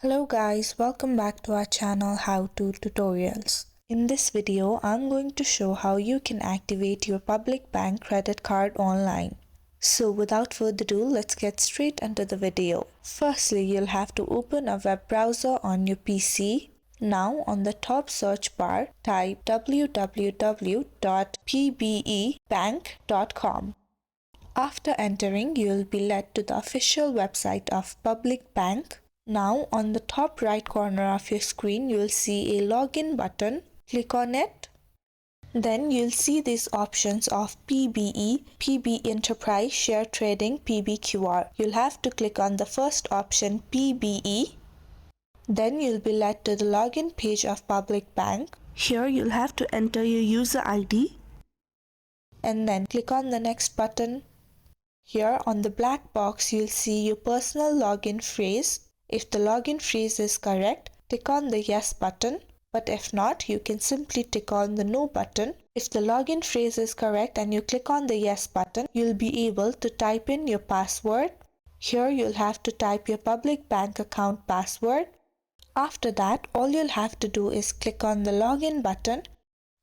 Hello guys, welcome back to our channel How To Tutorials. In this video, I'm going to show how you can activate your public bank credit card online. So without further ado, let's get straight into the video. Firstly, you'll have to open a web browser on your PC. Now on the top search bar, type www.pbebank.com. After entering, you'll be led to the official website of Public Bank. Now on the top right corner of your screen, you'll see a login button. Click on it. Then you'll see these options of PBE, PB Enterprise, Share Trading, PBQR. You'll have to click on the first option, PBE. Then you'll be led to the login page of Public Bank. Here you'll have to enter your user ID and then click on the next button. Here on the black box, you'll see your personal login phrase. If the login phrase is correct, tick on the yes button, but if not, you can simply tick on the no button. If the login phrase is correct and you click on the yes button, you'll be able to type in your password. Here you'll have to type your public bank account password. After that, all you'll have to do is click on the login button.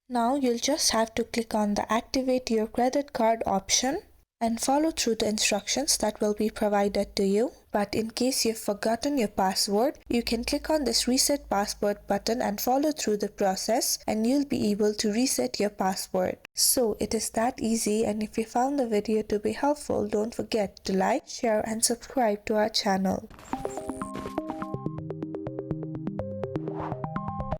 Now you'll just have to click on the activate your credit card option and follow through the instructions that will be provided to you. But in case you've forgotten your password, you can click on this reset password button and follow through the process and you'll be able to reset your password. So it is that easy, and if you found the video to be helpful, don't forget to like, share and subscribe to our channel.